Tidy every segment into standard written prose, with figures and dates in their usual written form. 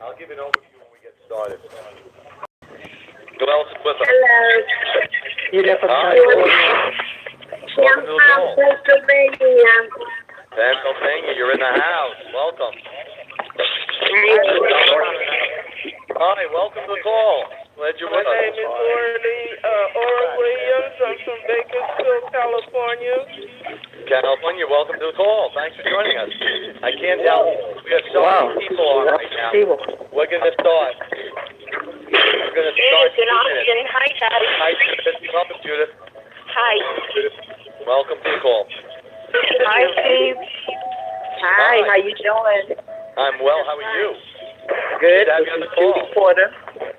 I'll give an overview when we get started. Who else is with us? Hello. You're there from Welcome to the call. Pennsylvania. Pennsylvania, you're in the house. Welcome. Hi, welcome to the call. Glad you're with us. My name is Ora Williams. I'm from Bakersfield, California. California, welcome to the call. Thanks for joining us. I can't tell. We have so many people on right now. We're going to start. We're going to start. Good afternoon. Hi, Daddy. Hi, Judith. Welcome, Judith. Hi. Welcome to the call. Hi, Steve. Hi, how you doing? I'm well. How are you? Good. Good to have you on the call. Judy Porter.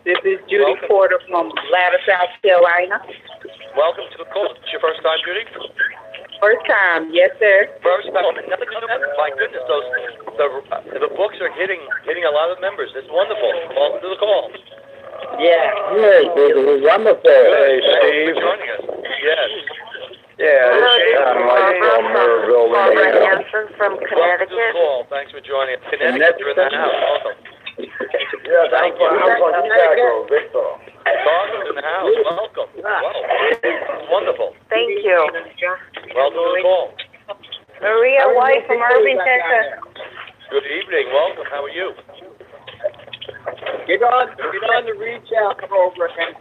This is Judy Welcome. Porter from Latter, South Carolina. Welcome to the call. It's your first time, Judy? First time, yes, sir. First time. My goodness, the books are hitting a lot of members. It's wonderful. Welcome to the call. Yeah. Yes, it was wonderful. Hey, Steve. Thanks for joining us. Yes. Yeah, I'm like from Maryville, Barbara Indiana. Hanson from Welcome to the Connecticut. call. Thanks for joining us. Connecticut, you're in the house. Welcome. Yes, I'm from Chicago, Victor. Carter's in the house. Welcome. Wow. Wonderful. Thank you. Welcome to the call. Maria White from Irving, Texas. Good evening. Welcome. How are you? Get on the reach out program,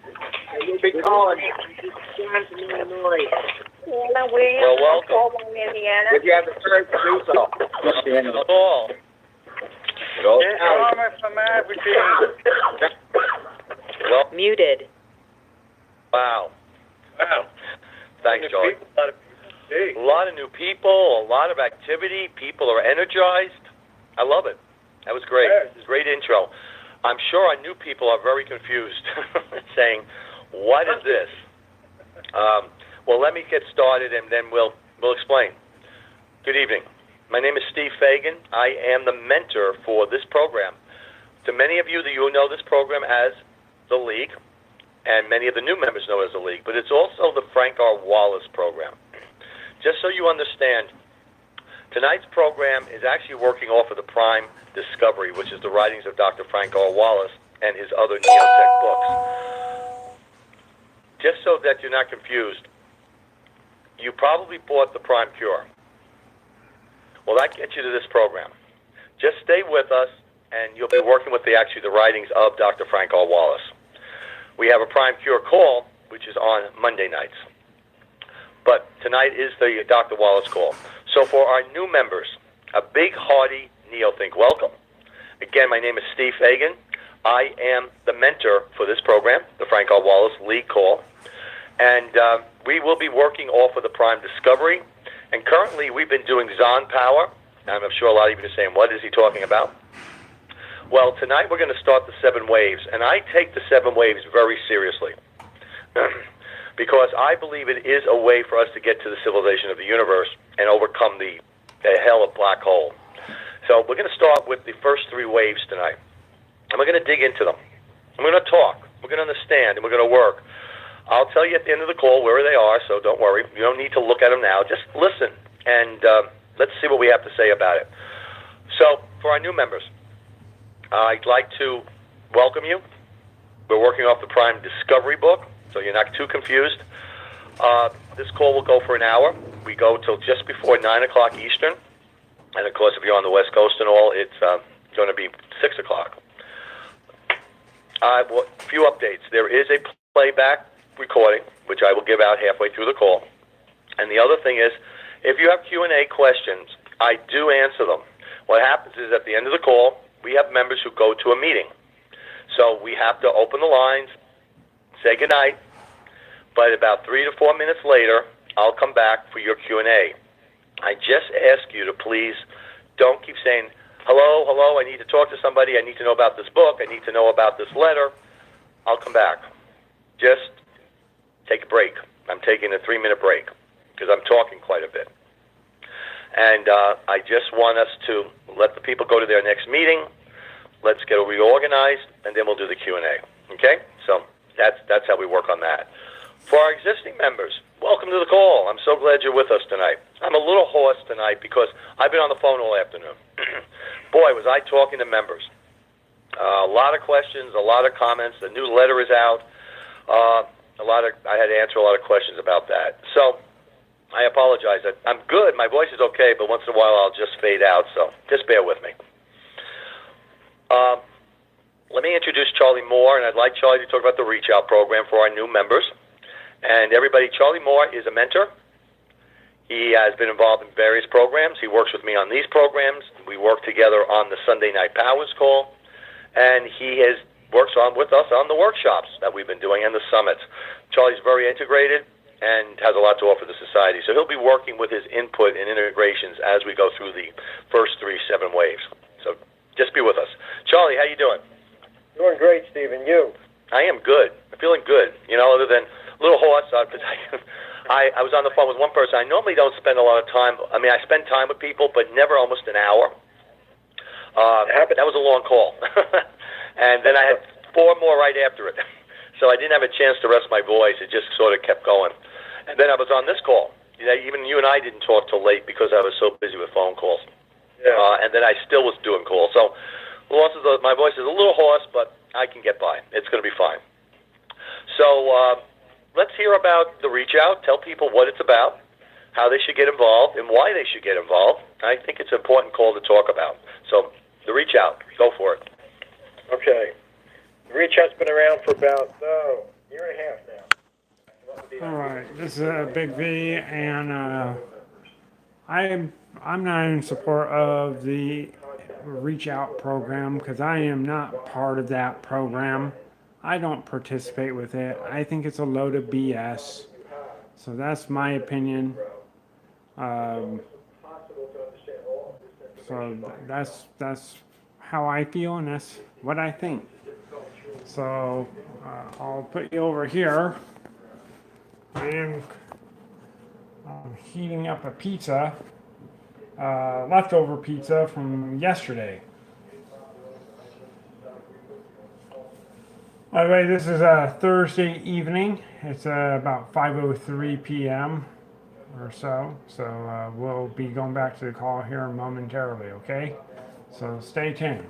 and you'll be calling you. Anna Williams Well, from welcome. Colburn, Indiana. If you have the courage to do so. Welcome to the call. From Aberdeen. Well, Muted. wow. Wow. Thanks, George. A lot of new people, a lot of activity. People are energized. I love it. That was great. Great intro. I'm sure our new people are very confused, saying, "What is this?" Well, let me get started, and then we'll explain. Good evening. My name is Steve Fagan. I am the mentor for this program. To many of you, you know this program as the League, and many of the new members know it as the League, but it's also the Frank R. Wallace program. Just so you understand, tonight's program is actually working off of the Prime Discovery, which is the writings of Dr. Frank R. Wallace and his other Neotech books. Just so that you're not confused, you probably bought the Prime Cure. Well, that gets you to this program. Just stay with us, and you'll be working with the writings of Dr. Frank R. Wallace. We have a Prime Cure call, which is on Monday nights. But tonight is the Dr. Wallace call. So for our new members, a big, hearty Neothink welcome. Again, my name is Steve Fagan. I am the mentor for this program, the Frank R. Wallace League Call. And we will be working off of the Prime Discovery. And currently, we've been doing Zon Power. And I'm sure a lot of you are saying, what is he talking about? Well, tonight we're going to start the 7 waves. And I take the 7 waves very seriously. Because I believe it is a way for us to get to the civilization of the universe and overcome the hell of black hole. So we're going to start with the first 3 waves tonight. And we're going to dig into them. And we're going to talk. We're going to understand. And we're going to work. I'll tell you at the end of the call where they are, so don't worry. You don't need to look at them now. Just listen, and let's see what we have to say about it. So for our new members, I'd like to welcome you. We're working off the Prime Discovery book, so you're not too confused. This call will go for an hour. We go till just before 9 o'clock Eastern. And, of course, if you're on the West Coast and all, it's going to be 6 o'clock. A few updates. There is a playback recording, which I will give out halfway through the call. And the other thing is, if you have Q&A questions, I do answer them. What happens is at the end of the call, we have members who go to a meeting. So we have to open the lines, say goodnight, but about 3 to 4 minutes later, I'll come back for your Q&A. I just ask you to please don't keep saying, hello, I need to talk to somebody, I need to know about this book, I need to know about this letter. I'll come back. Just take a break. I'm taking a 3-minute break because I'm talking quite a bit. And I just want us to let the people go to their next meeting. Let's get reorganized, and then we'll do the Q&A. Okay? So that's how we work on that. For our existing members, welcome to the call. I'm so glad you're with us tonight. I'm a little hoarse tonight because I've been on the phone all afternoon. Boy, was I talking to members. A lot of questions, a lot of comments. The new letter is out. I had to answer a lot of questions about that. So I apologize. I'm good. My voice is okay, but once in a while I'll just fade out. So just bear with me. Let me introduce Charlie Moore, and I'd like Charlie to talk about the Reach Out program for our new members. And everybody, Charlie Moore is a mentor. He has been involved in various programs. He works with me on these programs. We work together on the Sunday Night Powers call. And he works with us on the workshops that we've been doing and the summits. Charlie's very integrated and has a lot to offer the society. So he'll be working with his input and integrations as we go through the first 3 7 waves. So just be with us. Charlie, how you doing? Doing great, Stephen. You? I am good. I'm feeling good. You know, other than a little hoarse, because I was on the phone with one person. I normally don't spend a lot of time. I mean, I spend time with people, but never almost an hour. That was a long call. And then I had 4 more right after it. So I didn't have a chance to rest my voice. It just sort of kept going. And then I was on this call. You know, even you and I didn't talk till late because I was so busy with phone calls. Yeah. And then I still was doing calls. So my voice is a little hoarse, but I can get by. It's going to be fine. So let's hear about the Reach Out. Tell people what it's about, how they should get involved, and why they should get involved. I think it's an important call to talk about. So the Reach Out, go for it. Okay. The Reach Out's been around for about a year and a half now. All right, this is a Big V, and I'm not in support of the Reach Out program because I am not part of that program. I don't participate with it. I think it's a load of BS. So that's my opinion. So that's how I feel, and that's what I think. So I'll put you over here. And I'm heating up a pizza, leftover pizza from yesterday. By the way, this is a Thursday evening. It's about 5:03 p.m. or so. So we'll be going back to the call here momentarily, okay? So stay tuned.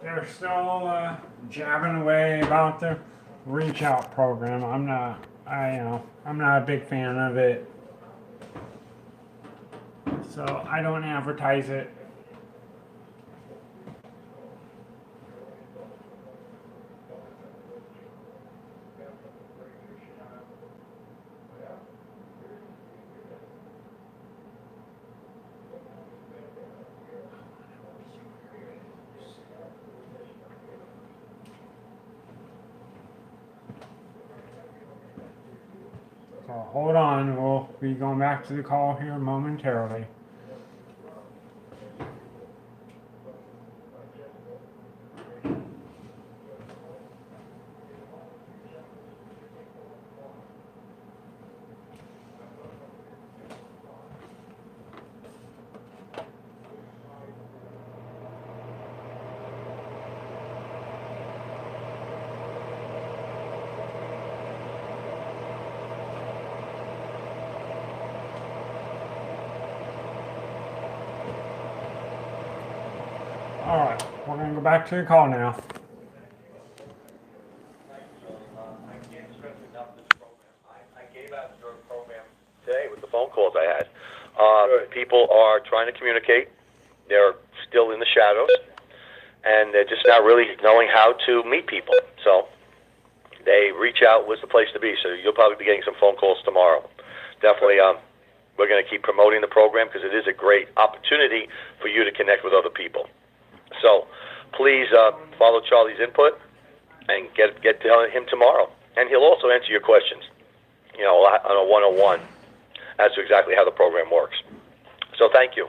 They're still jabbing away about the Reach Out program. I'm not a big fan of it. So I don't advertise it. So hold on, we'll be going back to the call here momentarily. All right, we're going to go back to the call now. I can't stress enough this program. I gave out your program today with the phone calls I had. People are trying to communicate. They're still in the shadows, and they're just not really knowing how to meet people. So they Reach Out was the place to be. So you'll probably be getting some phone calls tomorrow. Definitely We're going to keep promoting the program because it is a great opportunity for you to connect with other people. So please follow Charlie's input and get to him tomorrow. And he'll also answer your questions, on a one-on-one as to exactly how the program works. So thank you.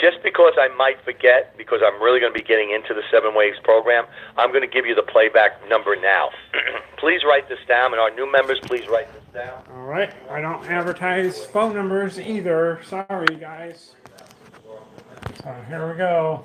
Just because I might forget, because I'm really going to be getting into the 7 Waves program, I'm going to give you the playback number now. Please write this down, and our new members, please write this down. All right. I don't advertise phone numbers either. Sorry, guys. So here we go.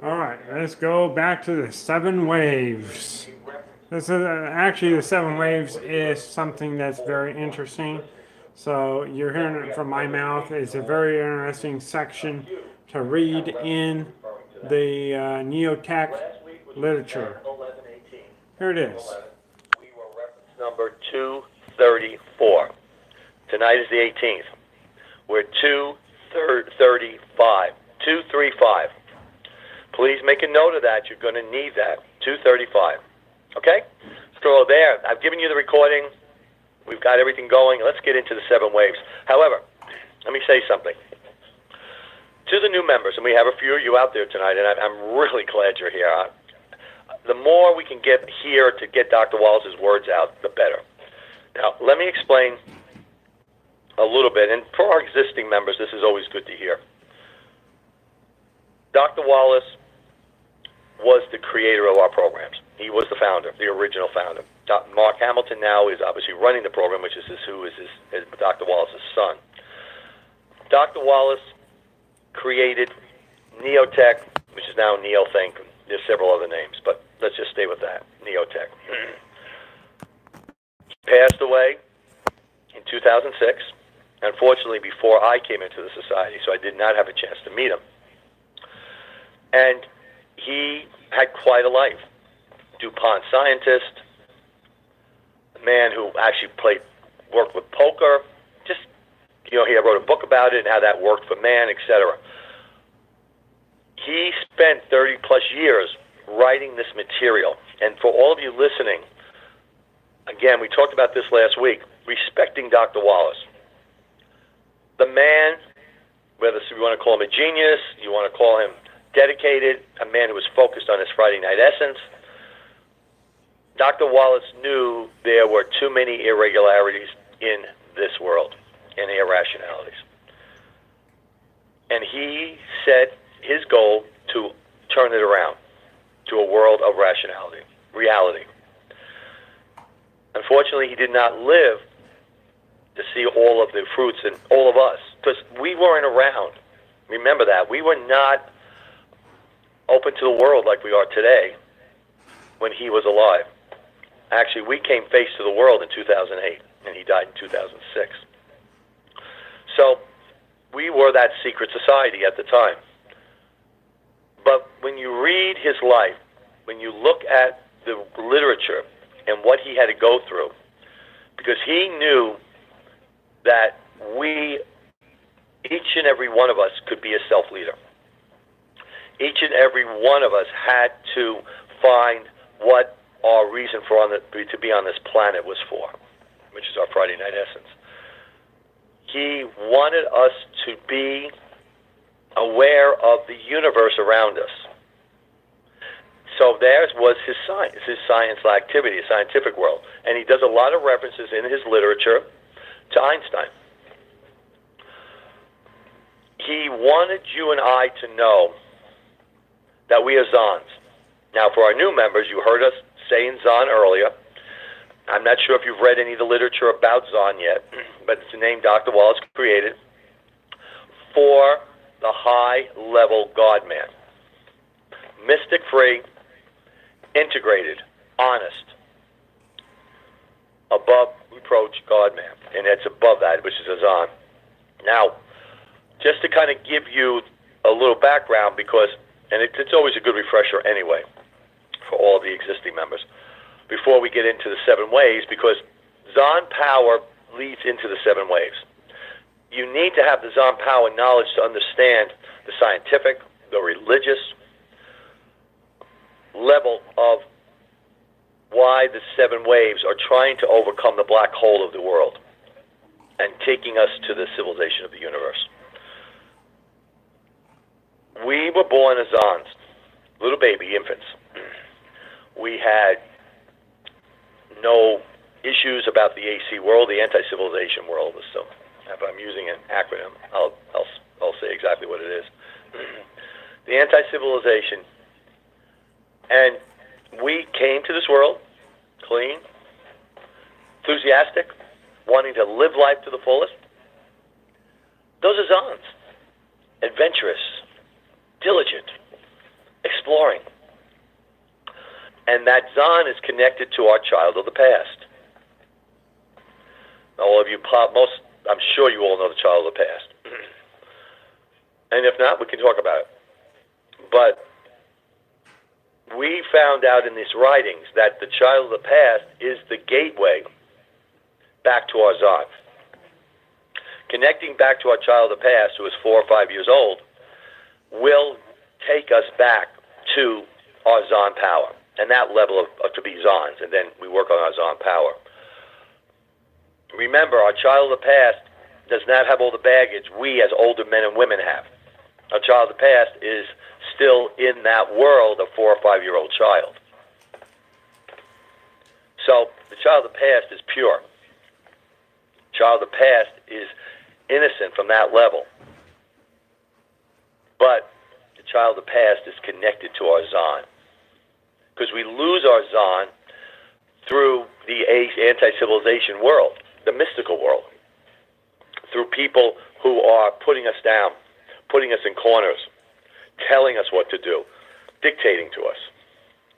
All right, let's go back to the 7 waves. This is actually the 7 waves is something that's very interesting. So you're hearing it from my mouth. It's a very interesting section to read in the Neotech literature. Here it is. We were reference number 234. Tonight is the 18th. We're 235. 235. Please make a note of that. You're going to need that. 235. Okay? So there, I've given you the recording. We've got everything going. Let's get into the 7 waves. However, let me say something. To the new members, and we have a few of you out there tonight, and I'm really glad you're here. The more we can get here to get Dr. Wallace's words out, the better. Now, let me explain a little bit. And for our existing members, this is always good to hear. Dr. Wallace was the creator of our programs. He was the founder, the original founder. Mark Hamilton now is obviously running the program, which is Dr. Wallace's son. Dr. Wallace created Neotech, which is now NeoThink. There's several other names, but let's just stay with that, Neotech. He passed away in 2006, unfortunately before I came into the society, so I did not have a chance to meet him. And he had quite a life. DuPont scientist, a man who actually worked with poker. Just, he wrote a book about it and how that worked for man, etc. He spent 30 plus years writing this material. And for all of you listening, again, we talked about this last week, respecting Dr. Wallace. The man, whether you want to call him a genius, you want to call him dedicated, a man who was focused on his Friday night essence. Dr. Wallace knew there were too many irregularities in this world and irrationalities. And he set his goal to turn it around to a world of rationality, reality. Unfortunately, he did not live to see all of the fruits in all of us, because we weren't around. Remember that. We were not open to the world like we are today when he was alive. Actually, we came face to the world in 2008, and he died in 2006. So we were that secret society at the time. But when you read his life, when you look at the literature and what he had to go through, because he knew that each and every one of us could be a self-leader. Each and every one of us had to find what our reason to be on this planet was for, which is our Friday night essence. He wanted us to be aware of the universe around us. So theirs was his science activity, his scientific world. And he does a lot of references in his literature to Einstein. He wanted you and I to know that we are Zons. Now, for our new members, you heard us saying Zon earlier. I'm not sure if you've read any of the literature about Zon yet, but it's a name Dr. Wallace created for the high-level God-man. Mystic-free, integrated, honest, above reproach God-man. And it's above that, which is Azan. Now, just to kind of give you a little background, because, and it's always a good refresher anyway for all of the existing members, before we get into the 7 waves, because Zon power leads into the 7 waves. You need to have the Zon power knowledge to understand the scientific, the religious level of why the 7 waves are trying to overcome the black hole of the world and taking us to the civilization of the universe. We were born as Zons, little baby infants. We had no issues about the AC world, the anti-civilization world. So if I'm using an acronym, I'll say exactly what it is. The anti-civilization. And we came to this world clean, enthusiastic, wanting to live life to the fullest. Those are Zons. Adventurous, diligent, exploring. And that Zon is connected to our child of the past. All of you, I'm sure you all know the child of the past. And if not, we can talk about it. But we found out in these writings that the child of the past is the gateway back to our Zon. Connecting back to our child of the past, who is 4 or 5 years old, will take us back to our Zon power and that level of to be Zons, and then we work on our Zon power. Remember, our child of the past does not have all the baggage we as older men and women have. Our child of the past is still in that world of 4 or 5 year old child. So the child of the past is pure. Child of the past is innocent from that level. But the child of the past is connected to our Zon. Because we lose our Zon through the anti-civilization world, the mystical world, through people who are putting us down, putting us in corners, telling us what to do, dictating to us,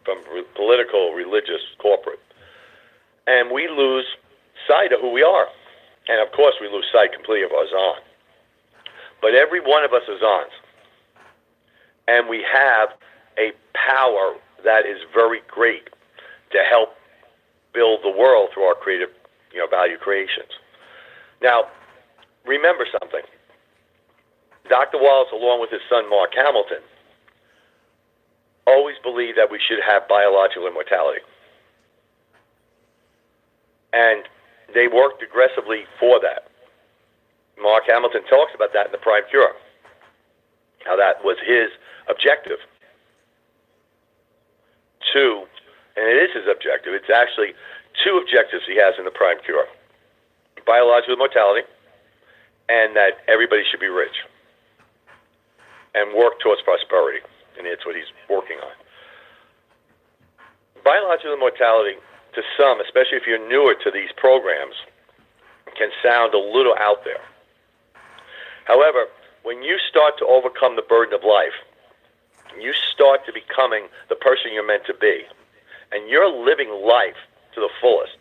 from political, religious, corporate. And we lose sight of who we are. And of course we lose sight completely of our Zon. But every one of us is Zons. And we have a power that is very great to help build the world through our creative, value creations. Now, remember something. Dr. Wallace, along with his son Mark Hamilton, always believed that we should have biological immortality. And they worked aggressively for that. Mark Hamilton talks about that in The Prime Cure, how that was his objective. And it is his objective. It's actually 2 objectives he has in The Prime Cure. Biological immortality, and that everybody should be rich and work towards prosperity. And it's what he's working on. Biological immortality, to some, especially if you're newer to these programs, can sound a little out there. However, when you start to overcome the burden of life, you start to becoming the person you're meant to be, and you're living life to the fullest.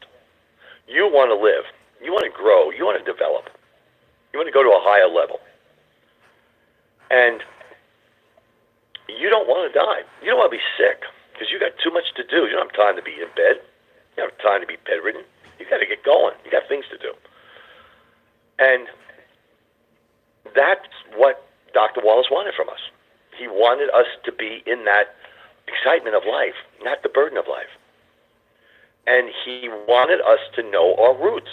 You want to live. You want to grow. You want to develop. You want to go to a higher level. And you don't want to die. You don't want to be sick because you got too much to do. You don't have time to be in bed. You don't have time to be bedridden. You got to get going. You got things to do. And that's what Dr. Wallace wanted from us. He wanted us to be in that excitement of life, not the burden of life. And he wanted us to know our roots,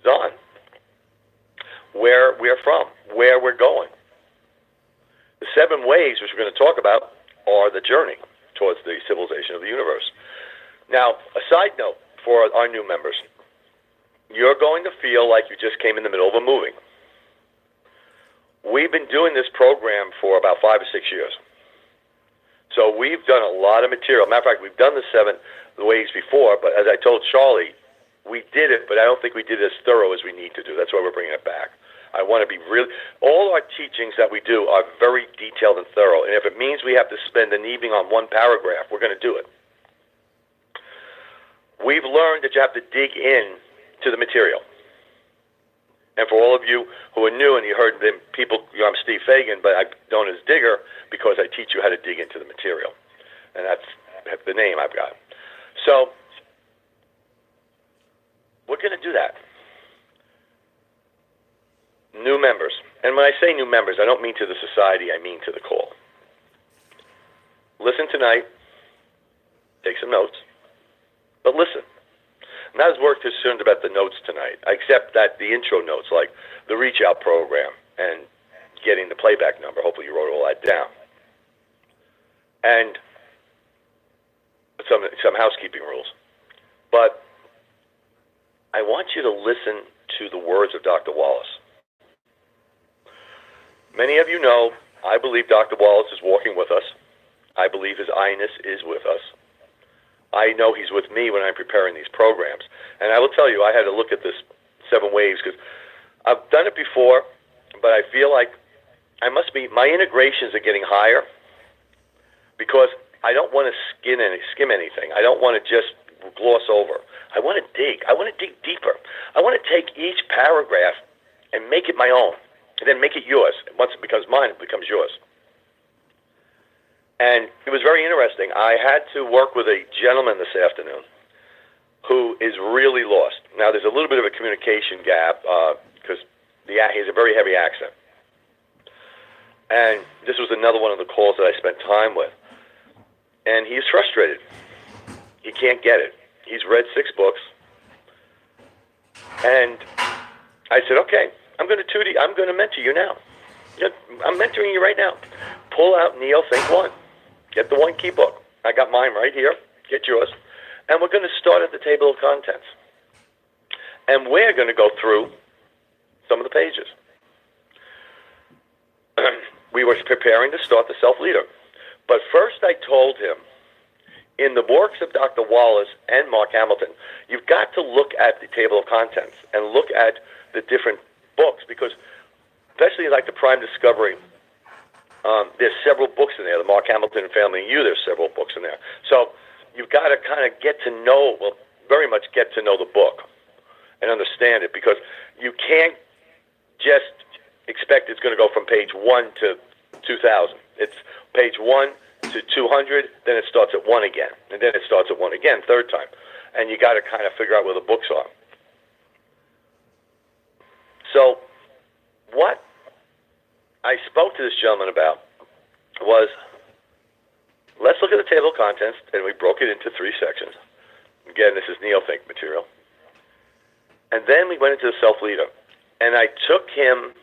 Zon, where we're from, where we're going. The 7 waves, which we're going to talk about, are the journey towards the civilization of the universe. Now, a side note for our new members. You're going to feel like you just came in the middle of a movie. We've been doing this program for about 5 or 6 years. So we've done a lot of material. Matter of fact, we've done the 7 waves before, but as I told Charlie, we did it, but I don't think we did it as thorough as we need to do. That's why we're bringing it back. I want to be really, all our teachings that we do are very detailed and thorough. And if it means we have to spend an evening on one paragraph, we're going to do it. We've learned that you have to dig in to the material. And for all of you who are new and you heard them, people, I'm Steve Fagan, but I'm known as Digger because I teach you how to dig into the material. And that's the name I've got. So we're going to do that. New members. And when I say new members, I don't mean to the society, I mean to the call. Listen tonight. Take some notes. But listen. I'm not as work concerned about the notes tonight, except that the intro notes, like the reach out program and getting the playback number. Hopefully you wrote all that down. And some housekeeping rules. But I want you to listen to the words of Dr. Wallace. Many of you know, I believe Dr. Wallace is walking with us. I believe his I-ness is with us. I know he's with me when I'm preparing these programs. And I will tell you, I had to look at this 7 waves because I've done it before, but I feel like my integrations are getting higher because I don't want to skim anything. I don't want to just gloss over. I want to dig. I want to dig deeper. I want to take each paragraph and make it my own, and then make it yours. Once it becomes mine, it becomes yours. And it was very interesting. I had to work with a gentleman this afternoon who is really lost. Now, there's a little bit of a communication gap because he has a very heavy accent. And this was another one of the calls that I spent time with. And he's frustrated. He can't get it. He's read 6 books. And I said, okay, I'm going to mentor you now. I'm mentoring you right now. Pull out Neo Think 1. Get the 1 key book. I got mine right here. Get yours. And we're going to start at the table of contents. And we're going to go through some of the pages. We were preparing to start the self-leader. But first I told him, in the works of Dr. Wallace and Mark Hamilton, you've got to look at the table of contents and look at the different books because, especially like the Prime Discovery, there's several books in there. The Mark Hamilton and Family and You, there's several books in there. So you've got to kind of get to know, well, very much get to know the book and understand it because you can't just expect it's going to go from page 1 to 2,000. It's page 1 to 200, then it starts at 1 again, and then it starts at 1 again, 3rd time. And you got to kind of figure out where the books are. So what I spoke to this gentleman about was, let's look at the table of contents, and we broke it into 3 sections. Again, this is Neo-Think material. And then we went into the self-leader. And I took him,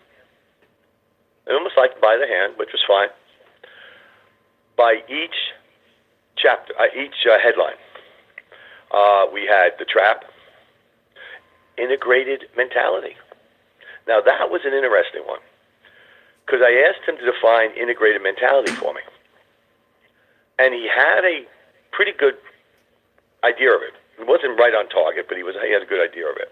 almost like by the hand, which was fine, by each chapter, each headline. We had the trap, integrated mentality. Now, that was an interesting one because I asked him to define integrated mentality for me. And he had a pretty good idea of it. It wasn't right on target, but he had a good idea of it.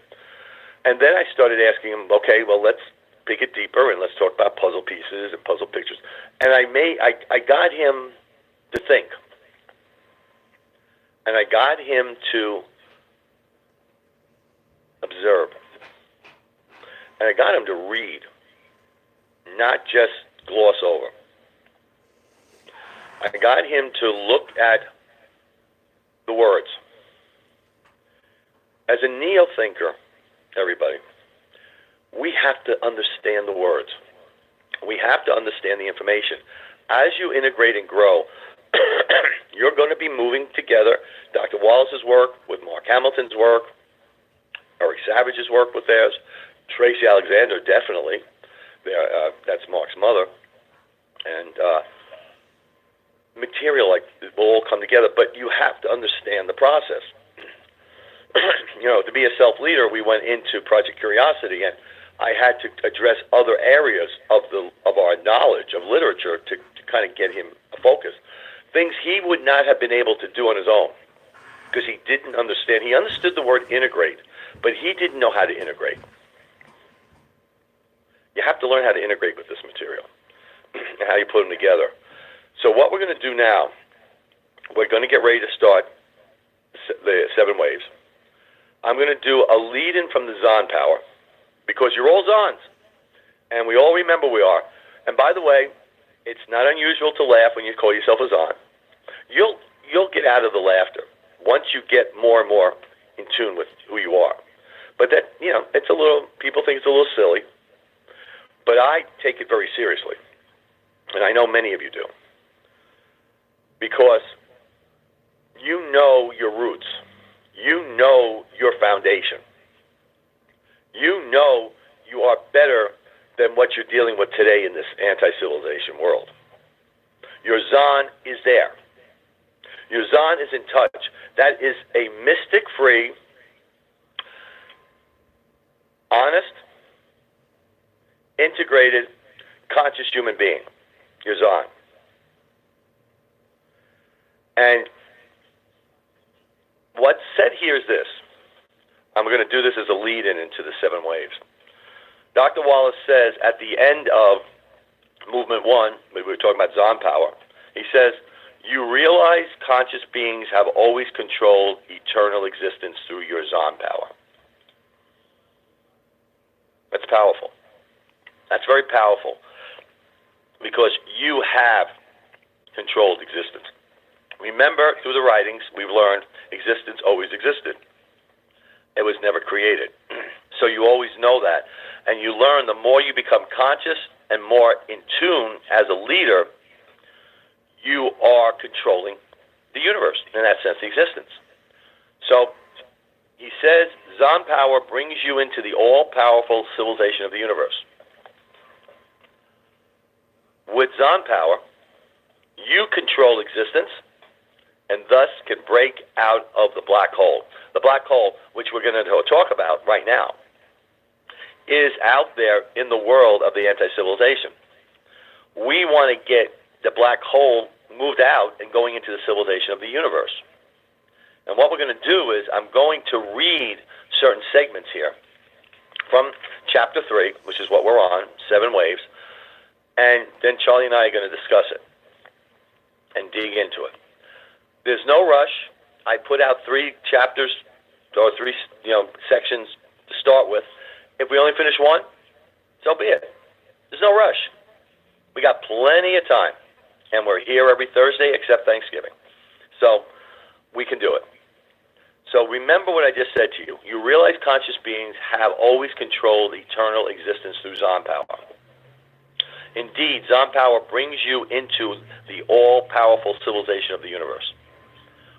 And then I started asking him, okay, well, let's pick it deeper and let's talk about puzzle pieces and puzzle pictures. And I got him to think. And I got him to observe. And I got him to read, not just gloss over. I got him to look at the words. As a neo-thinker, everybody, we have to understand the words. We have to understand the information. As you integrate and grow, you're going to be moving together Dr. Wallace's work with Mark Hamilton's work, Eric Savage's work with theirs, Tracy Alexander, definitely. That's Mark's mother. And material like will all come together, but you have to understand the process. To be a self-leader, we went into Project Curiosity, and I had to address other areas of our knowledge of literature to kind of get him focused. Things he would not have been able to do on his own because he didn't understand. He understood the word integrate, but he didn't know how to integrate. You have to learn how to integrate with this material and how you put them together. So what we're going to do now, we're going to get ready to start the 7 waves. I'm going to do a lead-in from the Zon power, because you're all Zons, and we all remember we are. And by the way, it's not unusual to laugh when you call yourself a Zon. You'll get out of the laughter once you get more and more in tune with who you are. But that, it's a little, people think it's a little silly, but I take it very seriously, and I know many of you do, because you know your roots. You know your foundation. You know you are better than what you're dealing with today in this anti-civilization world. Your Zon is there. Your Zon is in touch. That is a mystic-free, honest, integrated, conscious human being. Your Zon. And what's said here is this. I'm going to do this as a lead-in into the 7 waves. Dr. Wallace says at the end of Movement 1, we were talking about Zon power, he says, you realize conscious beings have always controlled eternal existence through your Zon power. That's powerful. That's very powerful, because you have controlled existence. Remember, through the writings, we've learned existence always existed. It was never created. So you always know that. And you learn the more you become conscious and more in tune as a leader, you are controlling the universe, in that sense, existence. So he says, Zon power brings you into the all-powerful civilization of the universe. With Zon power, you control existence, and thus can break out of the black hole. The black hole, which we're going to talk about right now, is out there in the world of the anti-civilization. We want to get the black hole moved out and going into the civilization of the universe. And what we're going to do is I'm going to read certain segments here from Chapter 3, which is what we're on, 7 waves, and then Charlie and I are going to discuss it and dig into it. There's no rush. I put out 3 chapters or 3 sections to start with. If we only finish 1, so be it. There's no rush. We got plenty of time, and we're here every Thursday except Thanksgiving. So we can do it. So remember what I just said to you. You realize conscious beings have always controlled eternal existence through Zon power. Indeed, Zon power brings you into the all-powerful civilization of the universe.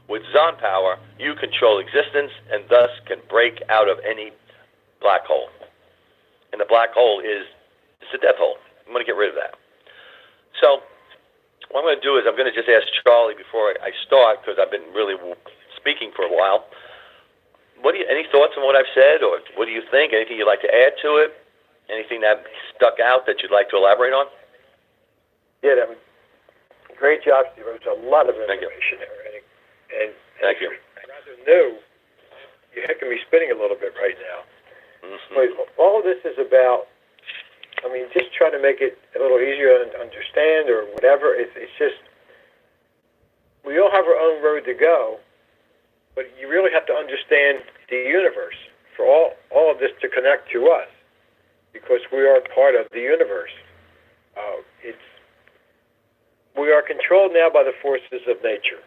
With Zon power, you control existence and thus can break out of any black hole. And the black hole is a death hole. I'm going to get rid of that. So what I'm going to do is I'm going to just ask Charlie before I start, because I've been really speaking for a while. Any thoughts on what I've said, or what do you think? Anything you'd like to add to it? Anything that stuck out that you'd like to elaborate on? Yeah, that was great job, Steve. There's a lot of information there. And thank you. Rather new, your head can be spinning a little bit right now. Mm-hmm. But all of this is about, just trying to make it a little easier to understand or whatever. It's just, we all have our own road to go, but you really have to understand the universe for all of this to connect to us, because we are part of the universe. We are controlled now by the forces of nature.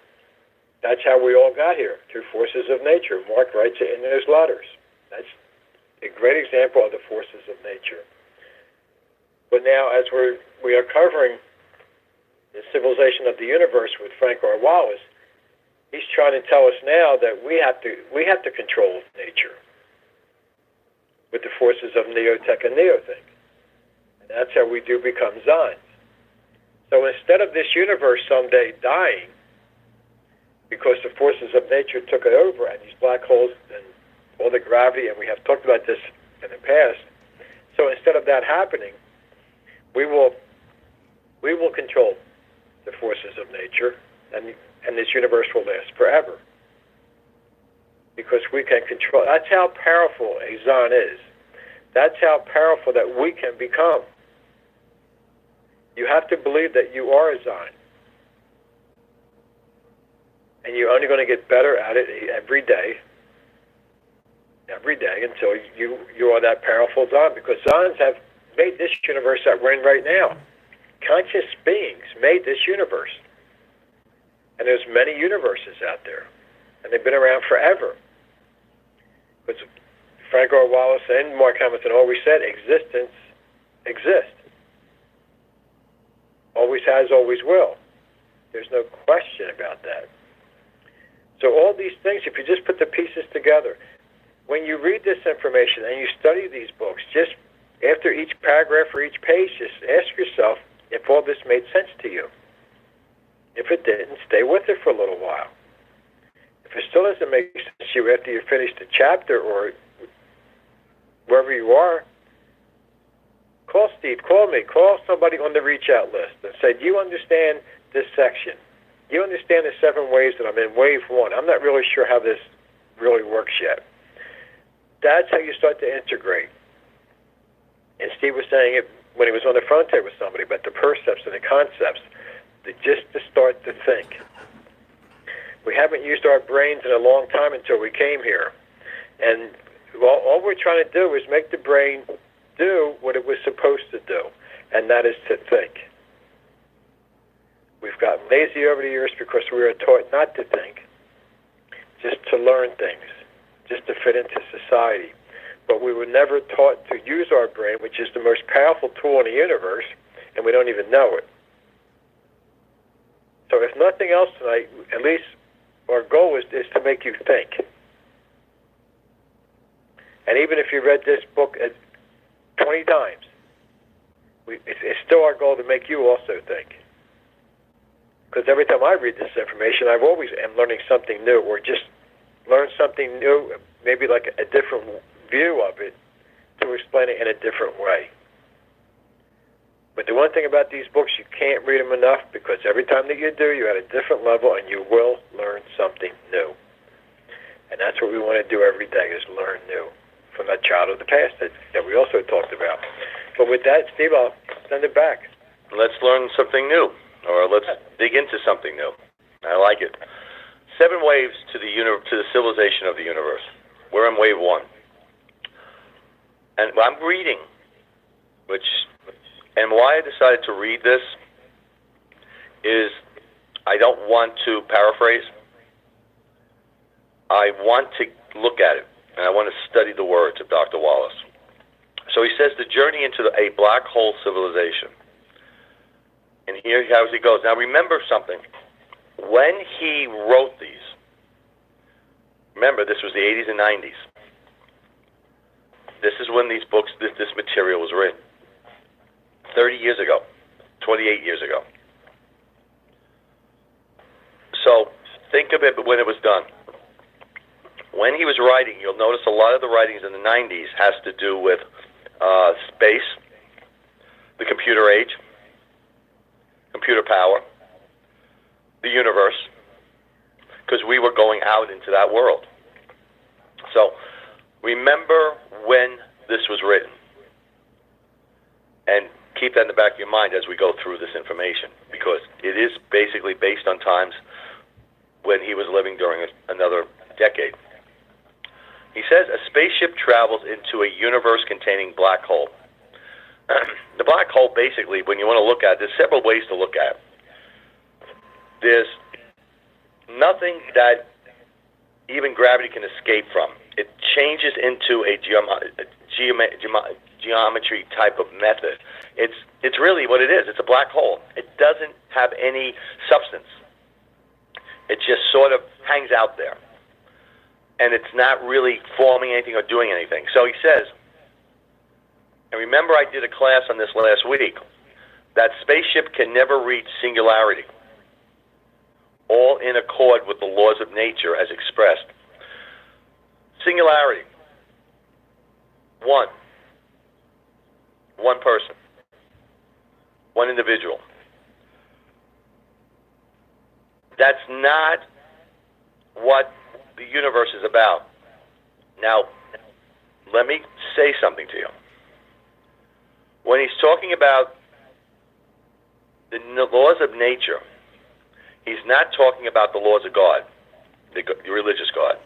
That's how we all got here, through forces of nature. Mark writes it in those letters. That's a great example of the forces of nature. But now, as we are covering the civilization of the universe with Frank R. Wallace, he's trying to tell us now that we have to control nature with the forces of Neotech and Neothink. And that's how we do become Zons. So instead of this universe someday dying, because the forces of nature took it over, and these black holes and all the gravity, and we have talked about this in the past, so instead of that happening, we will control the forces of nature, and this universe will last forever, because we can control. That's how powerful a Zon is. That's how powerful that we can become. You have to believe that you are a Zion. And you're only going to get better at it every day until you are that powerful Zion. Because Zions have made this universe that we're in right now. Conscious beings made this universe. And there's many universes out there. And they've been around forever. Because Frank R. Wallace and Mark Hamilton always said existence exists. Always has, always will. There's no question about that. So all these things, if you just put the pieces together, when you read this information and you study these books, just after each paragraph or each page, just ask yourself if all this made sense to you. If it didn't, stay with it for a little while. If it still doesn't make sense to you after you finish the chapter or wherever you are, call Steve, call me, call somebody on the reach out list and say, do you understand this section? Do you understand the 7 waves that I'm in wave 1? I'm not really sure how this really works yet. That's how you start to integrate. And Steve was saying it when he was on the phone there with somebody about the percepts and the concepts, just to start to think. We haven't used our brains in a long time until we came here. And all we're trying to do is make the brain do what it was supposed to do, and that is to think. We've gotten lazy over the years because we were taught not to think, just to learn things, just to fit into society. But we were never taught to use our brain, which is the most powerful tool in the universe, and we don't even know it. So if nothing else tonight, at least our goal is to make you think. And even if you read this book 20 times, it's still our goal to make you also think. Because every time I read this information, I've always am learning something new, or just learn something new, maybe like a different view of it, to explain it in a different way. But the one thing about these books, you can't read them enough, because every time that you do, you're at a different level, and you will learn something new. And that's what we want to do every day, is learn new from that child of the past that we also talked about. But with that, Steve, I'll send it back. Let's learn something new, or let's dig into something new. I like it. 7 waves to the civilization of the universe. We're in wave 1. And I'm reading, and why I decided to read this is I don't want to paraphrase. I want to look at it, and I want to study the words of Dr. Wallace. So he says, the journey into a black hole civilization. And here how he goes. Now remember something. When he wrote these, remember this was the 80s and 90s. This is when these books, this material was written. 30 years ago, 28 years ago. So think of it when it was done. When he was writing, you'll notice a lot of the writings in the 90s has to do with space, the computer age, computer power, the universe, because we were going out into that world. So remember when this was written, and keep that in the back of your mind as we go through this information, because it is basically based on times when he was living during another decade. He says a spaceship travels into a universe-containing black hole. The black hole, basically, when you want to look at it, there's several ways to look at it. There's nothing that even gravity can escape from. It changes into a geometry type of method. It's really what it is. It's a black hole. It doesn't have any substance. It just sort of hangs out there. And it's not really forming anything or doing anything. So he says, and remember I did a class on this last week, that spaceship can never reach singularity, all in accord with the laws of nature as expressed. Singularity. One person. One individual. That's not what the universe is about. Now, let me say something to you. when he's talking about the laws of nature, he's not talking about the laws of God, the religious God.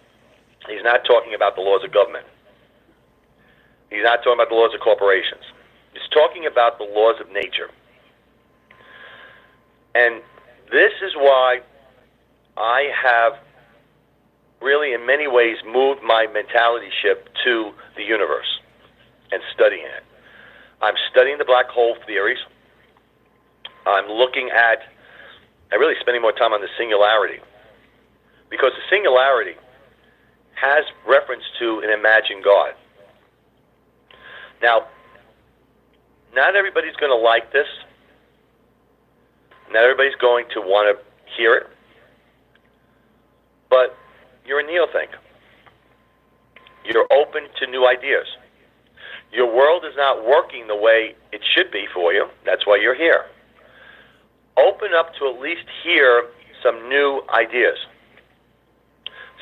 He's not talking about the laws of government. He's not talking about the laws of corporations. He's talking about the laws of nature. And this is why I have really in many ways moved my mentality ship to the universe and studying it. I'm studying the black hole theories. I'm looking at, I'm really spending more time on the singularity, because the singularity has reference to an imagined God. Now, not everybody's going to like this. Not everybody's going to want to hear it. But you're a neothink. You're open to new ideas. Your world is not working the way it should be for you. That's why you're here. Open up to at least hear some new ideas,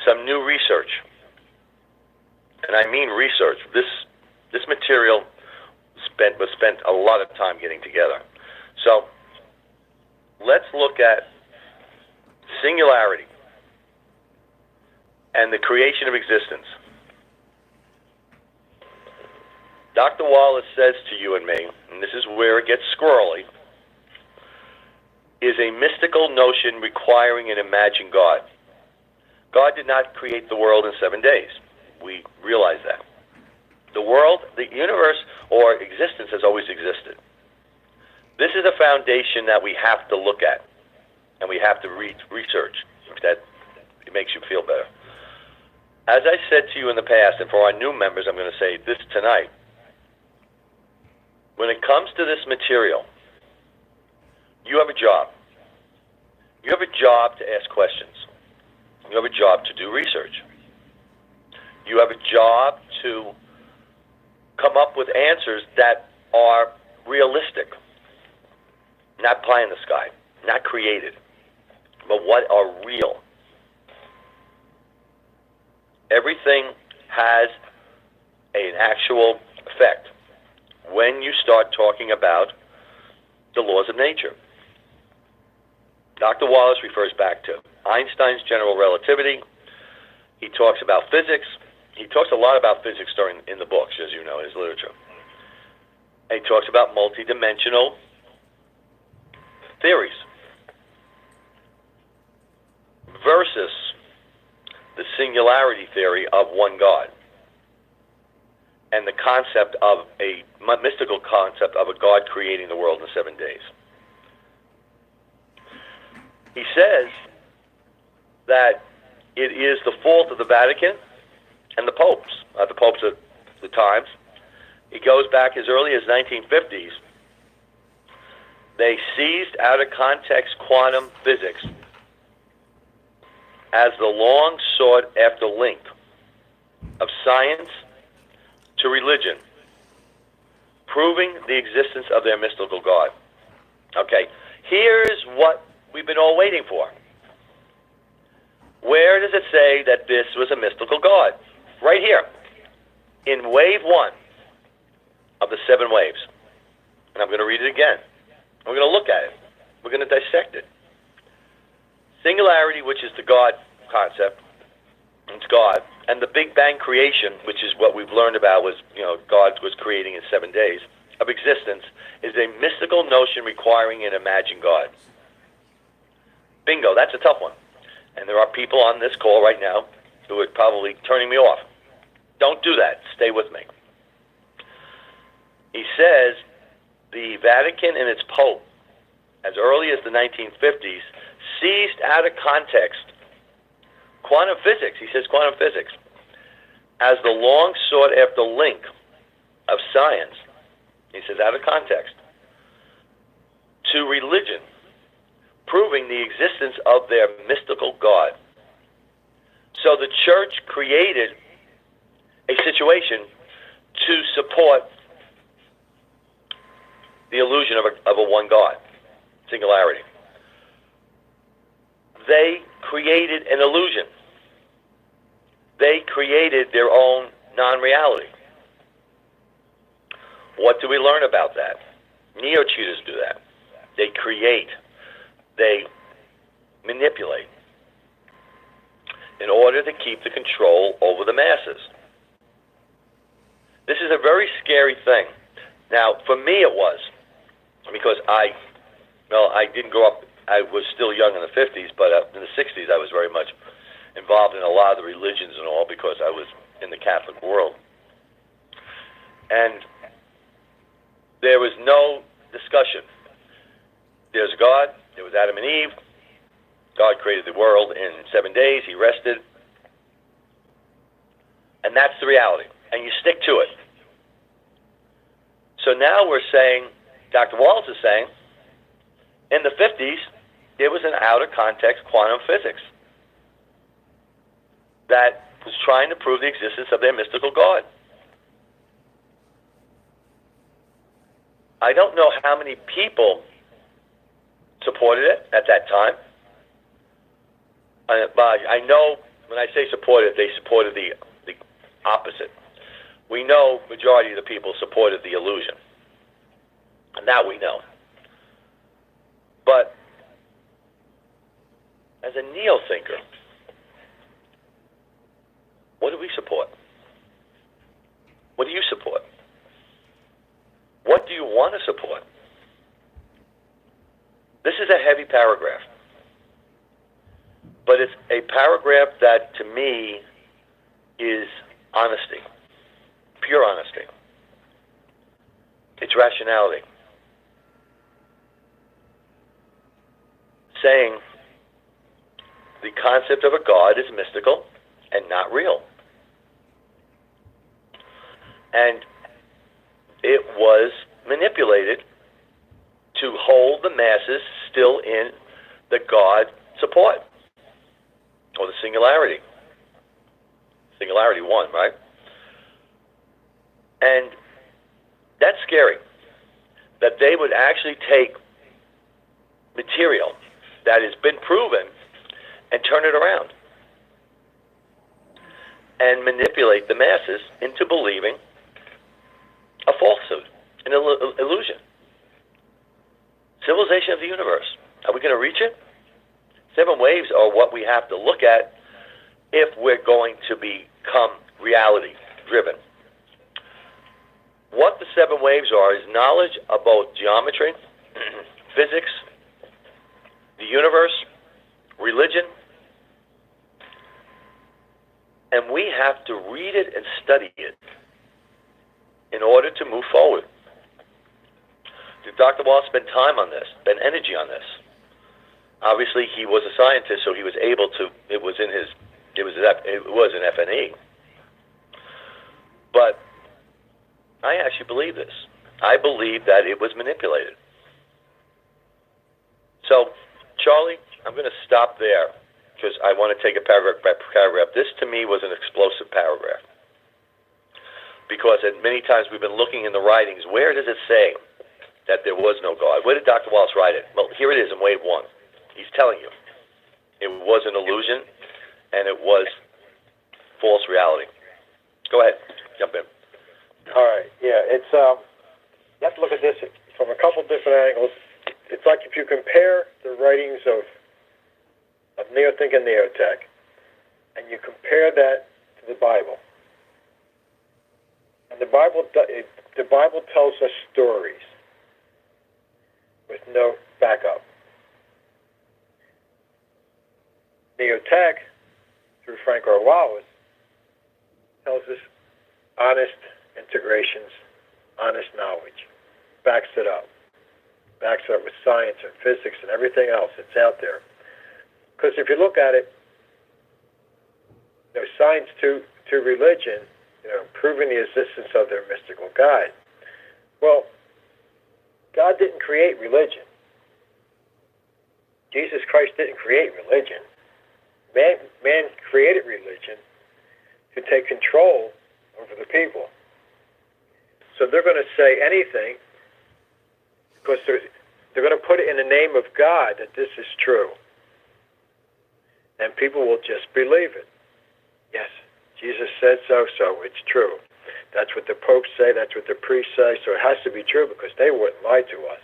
some new research. And I mean research. This material was spent a lot of time getting together. So let's look at singularity and the creation of existence. Dr. Wallace says to you and me, and this is where it gets squirrely, is a mystical notion requiring an imagined God. God did not create the world in 7 days. We realize that. The world, the universe, or existence has always existed. This is a foundation that we have to look at, and we have to research. That it makes you feel better. As I said to you in the past, and for our new members, I'm going to say this tonight. When it comes to this material, you have a job. You have a job to ask questions. You have a job to do research. You have a job to come up with answers that are realistic, not pie in the sky, not created, but what are real. Everything has an actual effect when you start talking about the laws of nature. Dr. Wallace refers back to Einstein's general relativity. He talks about physics. He talks a lot about physics in the books, as you know, his literature. And he talks about multidimensional theories versus the singularity theory of one God and the concept of a mystical concept of a God creating the world in 7 days. He says that it is the fault of the Vatican and the popes at the times. He goes back as early as 1950s. They seized out of context quantum physics as the long sought after link of science to religion, proving the existence of their mystical God. Okay, here's what we've been all waiting for. Where does it say that this was a mystical God? Right here, in wave 1 of the 7 waves. And I'm going to read it again. We're going to look at it. We're going to dissect it. Singularity, which is the God concept, it's God, and the Big Bang creation, which is what we've learned about, was, God was creating in 7 days of existence, is a mystical notion requiring an imagined God. Bingo, that's a tough one. And there are people on this call right now who are probably turning me off. Don't do that. Stay with me. He says the Vatican and its Pope, as early as the 1950s, seized out of context quantum physics. He says quantum physics as the long sought after link of science. He says out of context to religion, proving the existence of their mystical God. So the church created a situation to support the illusion of a one God, singularity. They created an illusion. They created their own non-reality. What do we learn about that? Neo-cheaters do that. They create, they manipulate in order to keep the control over the masses. This is a very scary thing. Now, for me it was, because I didn't grow up, I was still young in the 50s, but in the 60s I was very much involved in a lot of the religions and all because I was in the Catholic world. And there was no discussion. There's God, there was Adam and Eve. God created the world in 7 days, he rested. And that's the reality. And you stick to it. So now we're saying, Dr. Wallace is saying, in the 50s, there was an outer context quantum physics that was trying to prove the existence of their mystical God. I don't know how many people supported it at that time. But I know when I say supported, they supported the opposite. We know majority of the people supported the illusion. And that we know. But as a neo-thinker, what do we support? What do you support? What do you want to support? This is a heavy paragraph. But it's a paragraph that, to me, is honesty. Pure honesty. It's rationality. Saying the concept of a God is mystical and not real. And it was manipulated to hold the masses still in the God support, or the singularity. Singularity one, right? And that's scary, that they would actually take material that has been proven and turn it around and manipulate the masses into believing a falsehood, an illusion. Civilization of the universe. Are we going to reach it? 7 waves are what we have to look at if we're going to become reality-driven. What the 7 waves are is knowledge about geometry, physics, the universe, religion, and we have to read it and study it in order to move forward. Did Dr. Wallace spend time on this, spend energy on this? Obviously, he was a scientist, so he was able to. It was in FNE. But I actually believe this. I believe that it was manipulated. So, Charlie, I'm going to stop there because I want to take a paragraph by paragraph. This, to me, was an explosive paragraph. Because at many times we've been looking in the writings, where does it say that there was no God? Where did Dr. Wallace write it? Well, here it is in Wave 1. He's telling you. It was an illusion, and it was false reality. Go ahead. Jump in. All right. Yeah, it's you have to look at this from a couple different angles. It's like if you compare the writings of Neothink and Neotech, and you compare that to the Bible. And the Bible tells us stories with no backup. Neotech, through Frank R. Wallace, tells us honest integrations, honest knowledge, backs it up with science and physics and everything else that's out there. Because if you look at it, science to religion, proving the existence of their mystical God. Well, God didn't create religion. Jesus Christ didn't create religion. Man created religion to take control over the people. So they're going to say anything because they're going to put it in the name of God that this is true. And people will just believe it. Yes, Jesus said so, so it's true. That's what the popes say. That's what the priests say. So it has to be true because they wouldn't lie to us.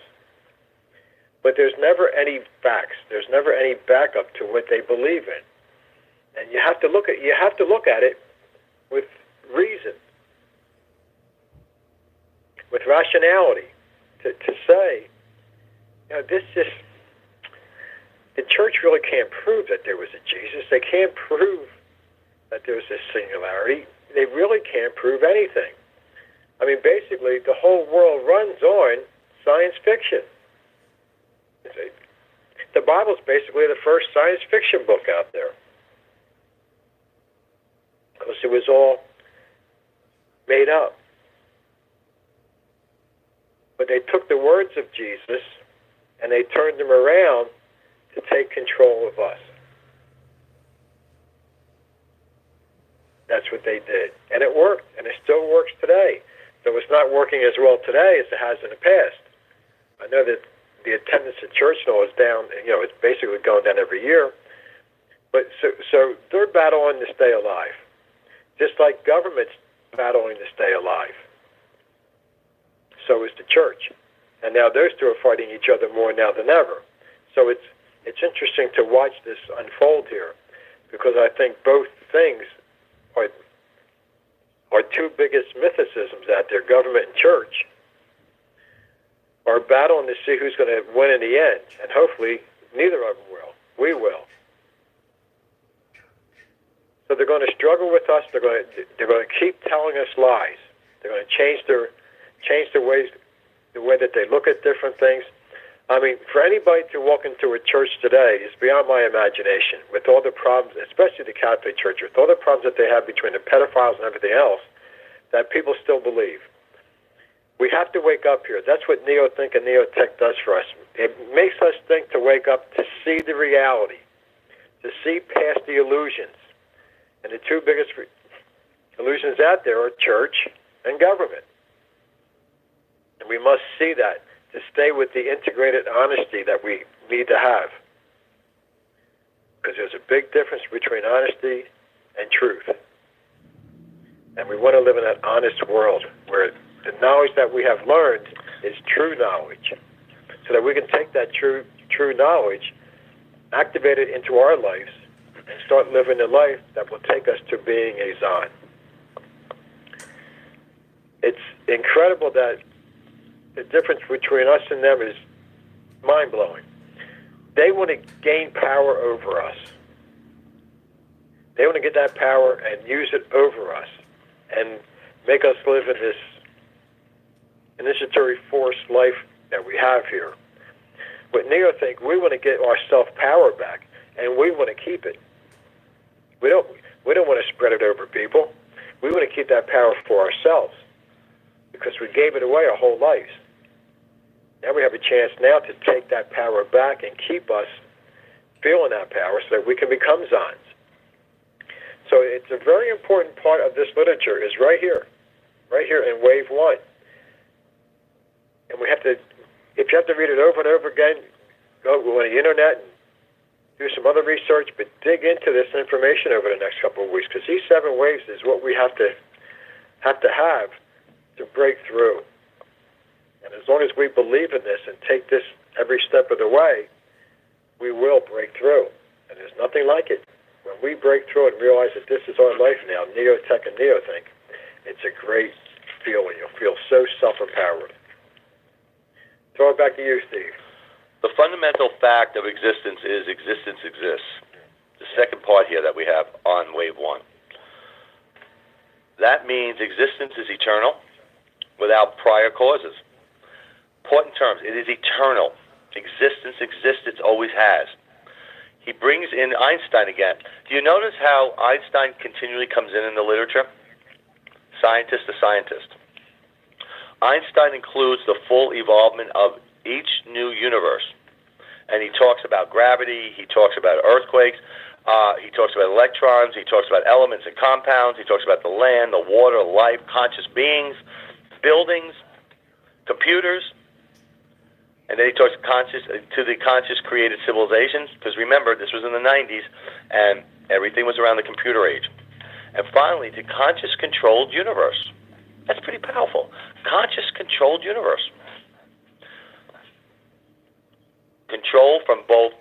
But there's never any facts. There's never any backup to what they believe in. And you have to look at it with reason, with rationality, to say, this just, the church really can't prove that there was a Jesus. They can't prove that there was a singularity. They really can't prove anything. I mean, basically, the whole world runs on science fiction. The Bible's basically the first science fiction book out there. Because it was all made up. But they took the words of Jesus and they turned them around to take control of us. That's what they did. And it worked, and it still works today. Though it's not working as well today as it has in the past. I know that the attendance at church now is down, it's basically going down every year. But so they're battling to stay alive. Just like government's battling to stay alive. So is the church. And now those two are fighting each other more now than ever. So it's interesting to watch this unfold here, because I think both things are two biggest mythicisms out there, government and church, are battling to see who's going to win in the end. And hopefully neither of them will. We will. So they're going to struggle with us. They're going to keep telling us lies. They're going to change the way that they look at different things. I mean, for anybody to walk into a church today is beyond my imagination, with all the problems, especially the Catholic Church, with all the problems that they have between the pedophiles and everything else, that people still believe. We have to wake up here. That's what neo-think and neo-tech does for us. It makes us think to wake up, to see the reality, to see past the illusions. And the two biggest illusions out there are church and government. And we must see that to stay with the integrated honesty that we need to have. Because there's a big difference between honesty and truth. And we want to live in that honest world where the knowledge that we have learned is true knowledge. So that we can take that true knowledge, activate it into our lives, and start living a life that will take us to being a Zon. It's incredible that the difference between us and them is mind-blowing. They want to gain power over us. They want to get that power and use it over us and make us live in this initiatory force life that we have here. With Neo-Think, we want to get our self-power back, and we want to keep it. We don't want to spread it over people. We want to keep that power for ourselves because we gave it away our whole lives. Now we have a chance now to take that power back and keep us feeling that power so that we can become Zons. So it's a very important part of this literature is right here in Wave 1. And we have to, if you have to read it over and over again, go on the internet and do some other research, but dig into this information over the next couple of weeks, because these 7 waves is what we have to have to break through. And as long as we believe in this and take this every step of the way, we will break through. And there's nothing like it. When we break through and realize that this is our life now, Neo-Tech and Neo-Think, it's a great feeling. You'll feel so self-empowered. Throw it back to you, Steve. The fundamental fact of existence is existence exists. The second part here that we have on Wave 1. That means existence is eternal without prior causes. Important terms. It is eternal. Existence exists. It always has. He brings in Einstein again. Do you notice how Einstein continually comes in the literature? Scientist to scientist. Einstein includes the full evolvement of each new universe. And he talks about gravity, he talks about earthquakes, he talks about electrons, he talks about elements and compounds, he talks about the land, the water, life, conscious beings, buildings, computers, and then he talks to the conscious created civilizations, because remember, this was in the 90s, and everything was around the computer age. And finally, the conscious controlled universe. That's pretty powerful. Conscious, controlled universe. Control from both,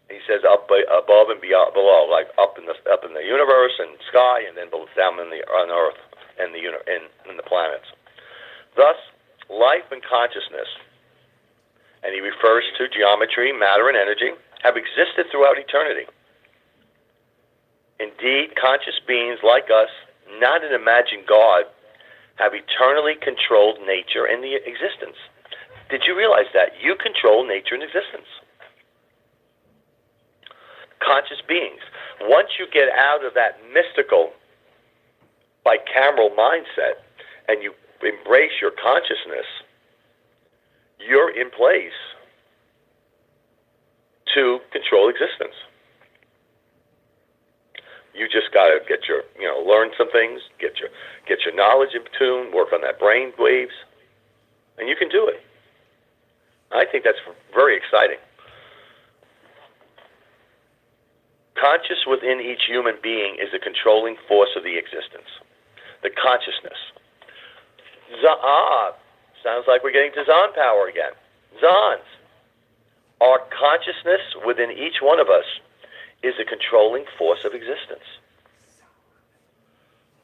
he says, up above and below, like up in the universe and sky, and then down on Earth and in the planets. Thus, life and consciousness, and he refers to geometry, matter, and energy, have existed throughout eternity. Indeed, conscious beings like us, not an imagined God, have eternally controlled nature and the existence. Did you realize that? You control nature and existence. Conscious beings. Once you get out of that mystical, bicameral mindset and you embrace your consciousness, you're in place to control existence. You just got to get your, learn some things, get your knowledge in tune, work on that brain waves, and you can do it. I think that's very exciting. Conscious within each human being is a controlling force of the existence. The consciousness. Sounds like we're getting to Zon power again. Zons. Our consciousness within each one of us is a controlling force of existence.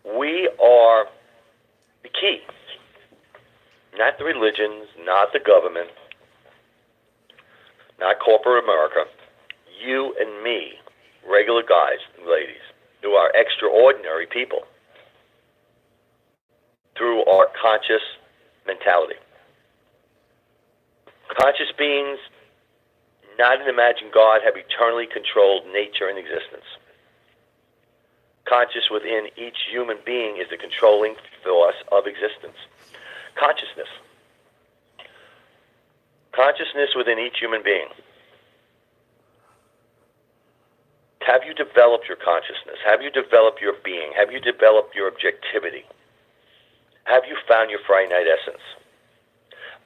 We are the key. Not the religions, not the government, not corporate America. You and me, regular guys and ladies, who are extraordinary people, through our conscious mentality. Conscious beings, not an imagined God, have eternally controlled nature and existence. Conscious within each human being is the controlling force of existence. Consciousness. Consciousness within each human being. Have you developed your consciousness? Have you developed your being? Have you developed your objectivity? Have you found your finite essence?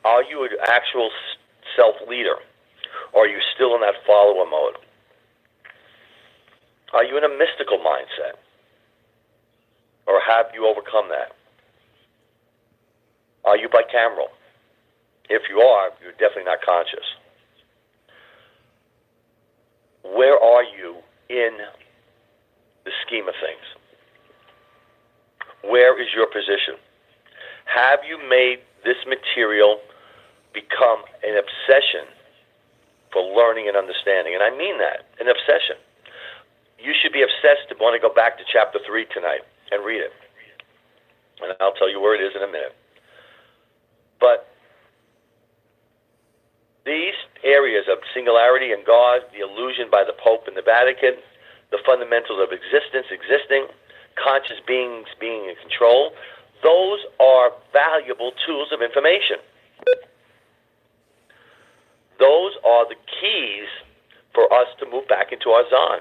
Are you an actual self-leader? Or are you still in that follower mode? Are you in a mystical mindset? Or have you overcome that? Are you bicameral? If you are, you're definitely not conscious. Where are you in the scheme of things? Where is your position? Have you made this material become an obsession for learning and understanding? And I mean that, an obsession. You should be obsessed to want to go back to chapter 3 tonight and read it. And I'll tell you where it is in a minute. But these areas of singularity and God, the illusion by the Pope and the Vatican, the fundamentals of existence, existing, conscious beings being in control, those are valuable tools of information. Those are the keys for us to move back into our Zon.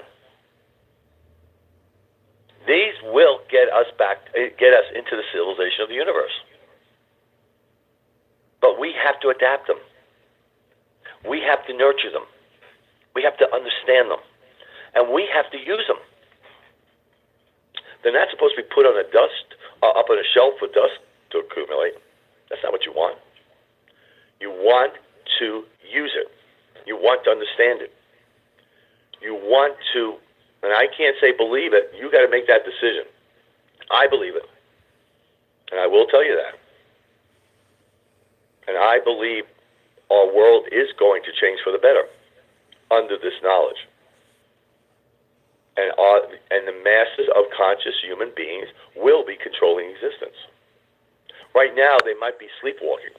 These will get us into the civilization of the universe. But we have to adapt them. We have to nurture them. We have to understand them. And we have to use them. They're not supposed to be put on up on a shelf for dust to accumulate. That's not what you want. You want to use it. You want to understand it. You want to, and I can't say believe it, you got to make that decision. I believe it. And I will tell you that. And I believe our world is going to change for the better under this knowledge. And the masses of conscious human beings will be controlling existence. Right now, they might be sleepwalking.